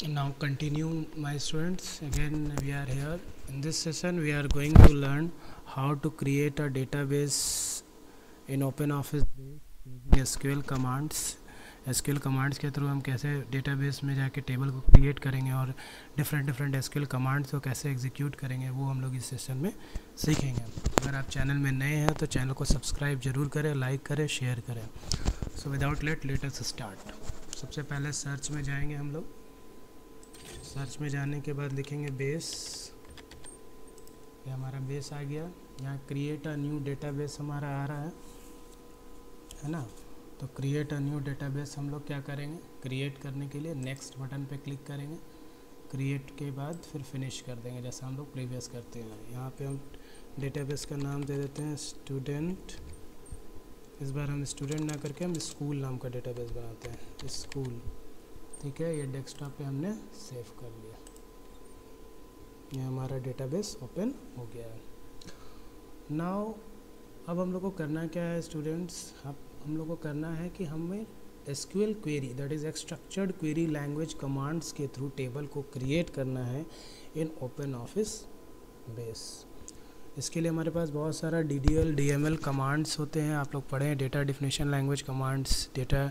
Now continue, my students. Again we are here. In this session we are going to learn how to create a database in OpenOffice using SQL commands. SQL commands के through हम कैसे database में जाके table को create करेंगे और different SQL commands को कैसे एग्जीक्यूट करेंगे वो हम लोग इस सेशन में सीखेंगे। अगर आप चैनल में नए हैं तो चैनल को सब्सक्राइब जरूर करें, लाइक करें, शेयर करें। So without let us start. सबसे पहले सर्च में जाएंगे हम लोग। सर्च में जाने के बाद लिखेंगे बेस। ये हमारा बेस आ गया। यहाँ क्रिएट अ न्यू डेटाबेस हमारा आ रहा है ना। तो क्रिएट अ न्यू डेटाबेस हम लोग क्या करेंगे, क्रिएट करने के लिए नेक्स्ट बटन पे क्लिक करेंगे। क्रिएट के बाद फिर फिनिश कर देंगे जैसा हम लोग प्रीवियस करते हैं। यहाँ पे हम डेटाबेस का नाम दे देते हैं स्टूडेंट। इस बार हम स्टूडेंट ना करके हम स्कूल नाम का डेटाबेस बनाते हैं, स्कूल। ठीक है, ये डेस्कटॉप पे हमने सेव कर लिया। ये हमारा डेटाबेस ओपन हो गया है। नाउ अब हम लोग को करना क्या है स्टूडेंट्स, हम लोग को करना है कि हमें SQL query, that is structured query language commands के थ्रू टेबल को क्रिएट करना है इन OpenOffice बेस। इसके लिए हमारे पास बहुत सारा DDL DML कमांड्स होते हैं। आप लोग पढ़ें, data definition language commands, data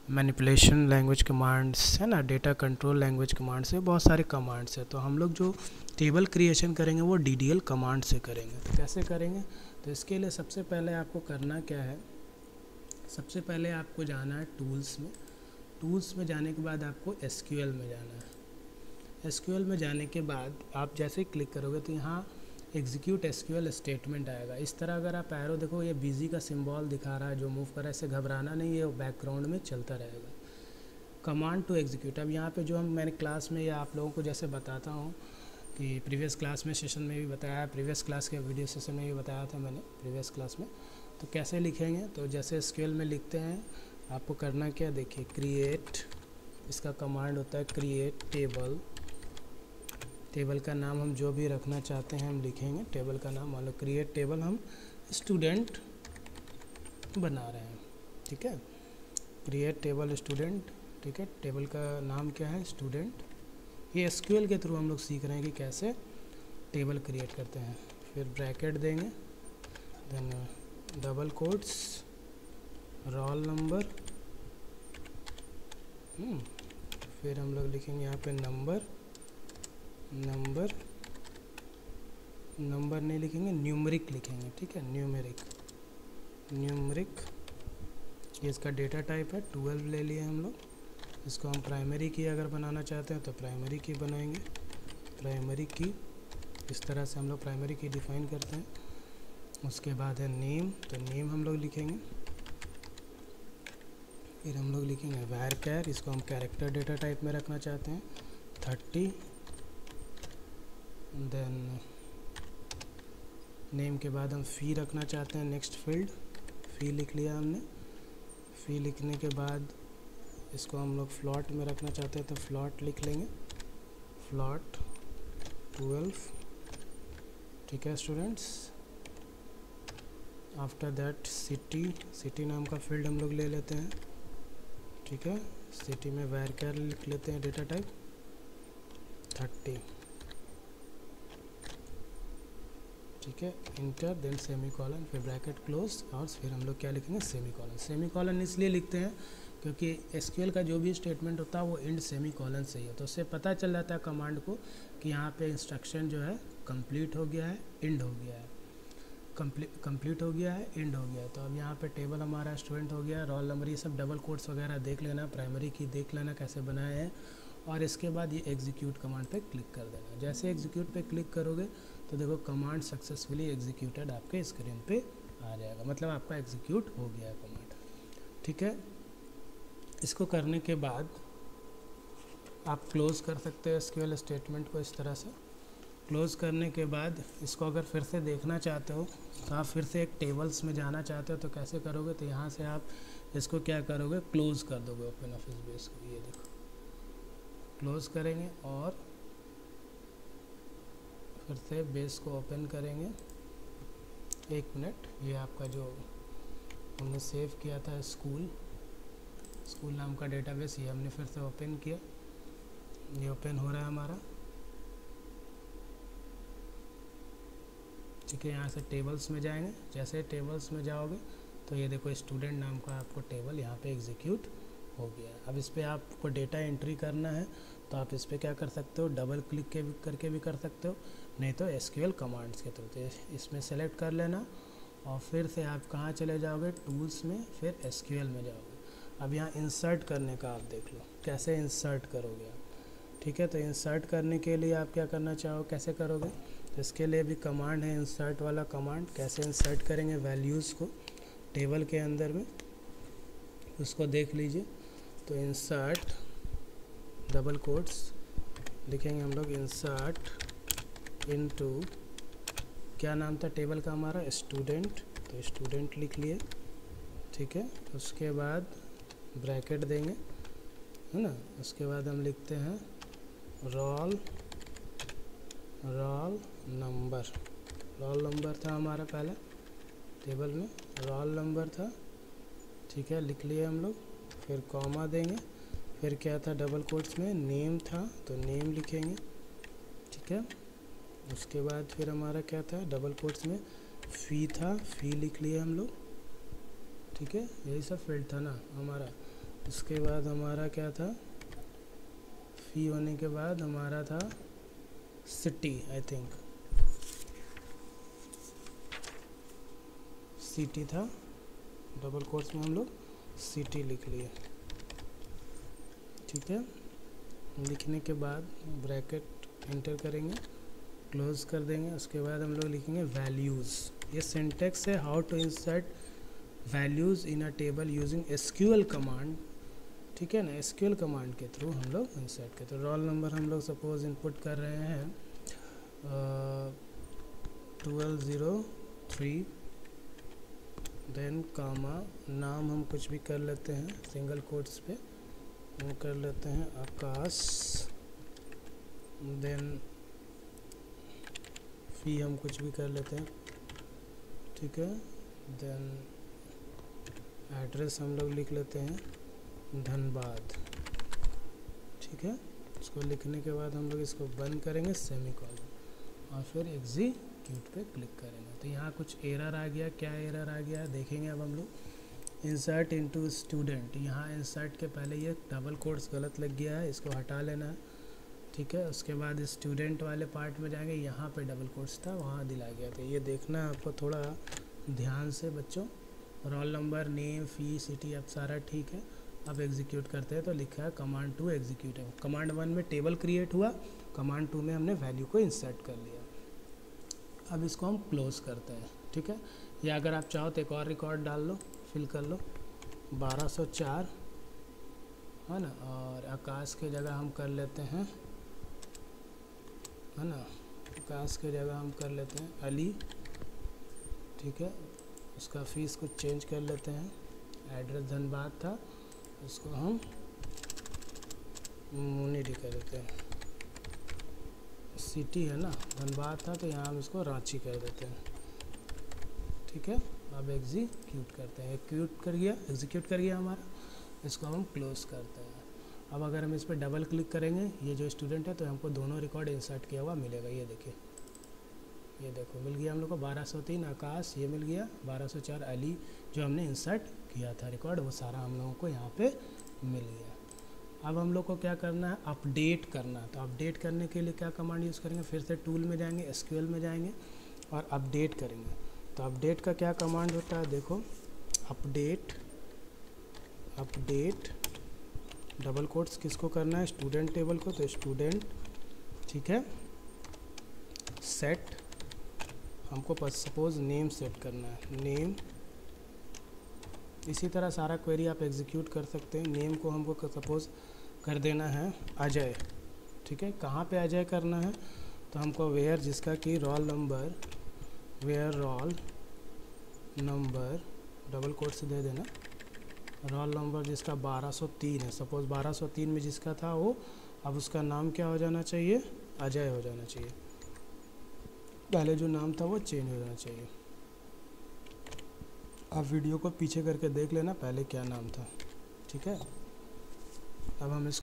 manipulation language commands, है ना, डेटा कंट्रोल लैंग्वेज कमांड्स है, बहुत सारे कमांड्स है। तो हम लोग जो टेबल क्रिएशन करेंगे वो DDL कमांड से करेंगे। तो कैसे करेंगे, तो इसके लिए सबसे पहले आपको करना क्या है, सबसे पहले आपको जाना है टूल्स में। टूल्स में जाने के बाद आपको SQL में जाना है। SQL में जाने के बाद आप जैसे ही क्लिक करोगे तो यहाँ एग्जीक्यूट SQL स्टेटमेंट आएगा। इस तरह अगर आप एरो देखो, ये बिजी का सिंबल दिखा रहा है जो मूव कर रहा है, इससे घबराना नहीं, ये बैकग्राउंड में चलता रहेगा। कमांड टू एग्जीक्यूट, अब यहाँ पे जो हम मैंने क्लास में या आप लोगों को जैसे बताता हूँ कि प्रीवियस क्लास में सेशन में भी बताया, प्रीवियस क्लास के वीडियो सेशन में भी बताया था मैंने प्रीवियस क्लास में। तो कैसे लिखेंगे, तो जैसे SQL में लिखते हैं आपको करना क्या, देखिए क्रिएट, इसका कमांड होता है क्रिएट टेबल। टेबल का नाम हम जो भी रखना चाहते हैं हम लिखेंगे। टेबल का नाम मान लो क्रिएट टेबल, हम स्टूडेंट बना रहे हैं। ठीक है, क्रिएट टेबल स्टूडेंट। ठीक है, टेबल का नाम क्या है, स्टूडेंट। ये SQL के थ्रू हम लोग सीख रहे हैं कि कैसे टेबल क्रिएट करते हैं। फिर ब्रैकेट देंगे, then double quotes, roll number, फिर हम लोग लिखेंगे यहाँ पे नंबर नहीं लिखेंगे, न्यूमरिक लिखेंगे। ठीक है, न्यूमरिक। ये इसका डेटा टाइप है, 12 ले लिए हम लोग। इसको हम प्राइमरी की अगर बनाना चाहते हैं तो प्राइमरी की बनाएंगे। प्राइमरी की इस तरह से हम लोग प्राइमरी की डिफाइन करते हैं। उसके बाद है नेम, तो नेम हम लोग लिखेंगे। फिर हम लोग लिखेंगे varchar, इसको हम कैरेक्टर डेटा टाइप में रखना चाहते हैं 30। देन नेम के बाद हम फ़ी रखना चाहते हैं, नेक्स्ट फील्ड फ़ी लिख लिया हमने। फ़ी लिखने के बाद इसको हम लोग फ्लॉट में रखना चाहते हैं तो फ्लॉट लिख लेंगे, फ्लॉट 12। ठीक है स्टूडेंट्स। आफ्टर दैट सिटी नाम का फील्ड हम लोग ले लेते हैं। ठीक है, सिटी में varchar लिख लेते हैं डेटा टाइप 30। ठीक है, इंटर, देन सेमीकॉलन, फिर ब्रैकेट क्लोज, और फिर हम लोग क्या लिखेंगे, सेमीकॉलन। सेमीकॉलन इसलिए लिखते हैं क्योंकि SQL का जो भी स्टेटमेंट होता है वो एंड सेमीकॉलन से ही है। तो उससे पता चल जाता है कमांड को कि यहाँ पे इंस्ट्रक्शन जो है कंप्लीट हो गया है, एंड हो गया है, कंप्लीट हो गया है, एंड हो गया है। तो अब यहाँ पे टेबल हमारा स्टूडेंट हो गया, रोल नंबर, ये सब डबल कोट्स वगैरह देख लेना, प्राइमरी की देख लेना कैसे बनाए हैं। और इसके बाद ये एग्जीक्यूट कमांड पे क्लिक कर देना। जैसे एग्जीक्यूट पे क्लिक करोगे तो देखो कमांड सक्सेसफुली एग्जीक्यूटेड आपके स्क्रीन पे आ जाएगा, मतलब आपका एग्जीक्यूट हो गया है कमांड। ठीक है, इसको करने के बाद आप क्लोज़ कर सकते हैं SQL स्टेटमेंट को। इस तरह से क्लोज़ करने के बाद इसको अगर फिर से देखना चाहते हो तो आप फिर से एक टेबल्स में जाना चाहते हो तो कैसे करोगे, तो यहाँ से आप इसको क्या करोगे, क्लोज़ कर दोगे OpenOffice बेस को। ये देखो क्लोज़ करेंगे और फिर से बेस को ओपन करेंगे। 1 मिनट, ये आपका जो हमने सेव किया था स्कूल नाम का डेटाबेस, ये हमने फिर से ओपन किया। ये ओपन हो रहा है हमारा, ठीक है। यहाँ से टेबल्स में जाएंगे, जैसे टेबल्स में जाओगे तो ये देखो स्टूडेंट नाम का आपको टेबल यहाँ पे एग्जीक्यूट हो गया। अब इस पर आपको डेटा एंट्री करना है तो आप इस पर क्या कर सकते हो, डबल क्लिक करके भी कर सकते हो, नहीं तो एसक्यूएल कमांड्स के थ्रू। तो इसमें सेलेक्ट कर लेना और फिर से आप कहाँ चले जाओगे, टूल्स में, फिर एसक्यूएल में जाओगे। अब यहाँ इंसर्ट करने का आप देख लो कैसे इंसर्ट करोगे आप, ठीक है। तो इंसर्ट करने के लिए आप क्या करना चाहो, कैसे करोगे, तो इसके लिए भी कमांड है इंसर्ट वाला कमांड। कैसे इंसर्ट करेंगे वैल्यूज़ को टेबल के अंदर में, उसको देख लीजिए। तो इंसर्ट डबल कोट्स लिखेंगे हम लोग, इंसर्ट इनटू, क्या नाम था टेबल का हमारा, स्टूडेंट, तो स्टूडेंट लिख लिए, ठीक है। उसके बाद ब्रैकेट देंगे, है ना। उसके बाद हम लिखते हैं रोल नंबर, रोल नंबर था हमारा पहले टेबल में, रोल नंबर था, ठीक है, लिख लिए हम लोग। फिर कॉमा देंगे, फिर क्या था डबल कोट्स में, नेम था तो नेम लिखेंगे, ठीक है। उसके बाद फिर हमारा क्या था, डबल कोट्स में फ़ी था, फ़ी लिख लिए हम लोग, ठीक है। यही सब फील्ड था ना हमारा। उसके बाद हमारा क्या था, फ़ी होने के बाद हमारा था सिटी, आई थिंक सिटी था, डबल कोट्स में हम लोग सिटी लिख लिए, ठीक है। लिखने के बाद ब्रैकेट एंटर करेंगे, क्लोज कर देंगे। उसके बाद हम लोग लिखेंगे वैल्यूज़। ये सिंटेक्स है how to insert values in a table using SQL command, ठीक है ना। एसक्यूएल कमांड के थ्रू हम लोग इंसर्ट करते हैं। रोल नंबर हम लोग सपोज इनपुट कर रहे हैं 1203, देन कामा, नाम हम कुछ भी कर लेते हैं, सिंगल कोट्स पे हम कर लेते हैं आकाश, देन फ़ी हम कुछ भी कर लेते हैं, ठीक है। देन एड्रेस हम लोग लिख लेते हैं धनबाद, ठीक है। इसको लिखने के बाद हम लोग इसको बंद करेंगे सेमीकोलन और फिर एग्जीक्यूट पे क्लिक करेंगे। तो यहाँ कुछ एरर आ गया, क्या एरर आ गया देखेंगे अब हम लोग। इंसर्ट इनटू स्टूडेंट, यहाँ इंसर्ट के पहले ये डबल कोट्स गलत लग गया है, इसको हटा लेना है, ठीक है। उसके बाद स्टूडेंट वाले पार्ट में जाएंगे, यहाँ पे डबल कोट्स था वहाँ दिला गया। तो ये देखना है आपको थोड़ा ध्यान से बच्चों। रोल नंबर, नेम, फ़ी, सिटी अब सारा ठीक है। अब एग्जीक्यूट करते हैं तो लिखा है कमांड 2 एग्जीक्यूट है। कमांड 1 में टेबल क्रिएट हुआ, कमांड 2 में हमने वैल्यू को इंसर्ट कर लिया। अब इसको हम क्लोज करते हैं, ठीक है। या अगर आप चाहो तो एक और रिकॉर्ड डाल लो, फिल कर लो 1204, है ना। और आकाश के जगह हम कर लेते हैं, है ना, आकाश के जगह हम कर लेते हैं अली, ठीक है। उसका फीस कुछ चेंज कर लेते हैं, एड्रेस धनबाद था, उसको हम मुनीडी कर देते हैं। सिटी है ना, धनबाद था तो यहाँ हम इसको रांची कर देते हैं, ठीक है। अब एग्जीक्यूट करते हैं, एग्जीक्यूट कर गया हमारा, इसको हम क्लोज करते हैं। अब अगर हम इस पर डबल क्लिक करेंगे, ये जो स्टूडेंट है, तो हमको दोनों रिकॉर्ड इंसर्ट किया हुआ मिलेगा। ये देखिए, ये देखो मिल गया हम लोग को 1203 आकाश, ये मिल गया 1204 अली, जो हमने इंसर्ट किया था रिकॉर्ड, वो सारा हम लोगों को यहाँ पे मिल गया। अब हम लोग को क्या करना है, अपडेट करना है। तो अपडेट करने के लिए क्या कमांड यूज़ करेंगे, फिर से टूल में जाएंगे, एसक्यूएल में जाएंगे और अपडेट करेंगे। तो अपडेट का क्या कमांड होता है, देखो अपडेट डबल कोट्स किसको करना है, स्टूडेंट टेबल को, तो स्टूडेंट, ठीक है। सेट हमको सपोज नेम सेट करना है, नेम। इसी तरह सारा क्वेरी आप एग्जीक्यूट कर सकते हैं। नेम को हमको सपोज कर देना है अजय, ठीक है। कहाँ पे अजय करना है, तो हमको वेयर, जिसका कि roll number, where roll number double quote से दे देना, रोल नंबर जिसका 1203 है, सपोज 1203 में जिसका था वो, अब उसका नाम क्या हो जाना चाहिए, अजय हो जाना चाहिए। पहले जो नाम था वो चेंज हो जाना चाहिए। आप वीडियो को पीछे करके देख लेना पहले क्या नाम था, ठीक है। अब हम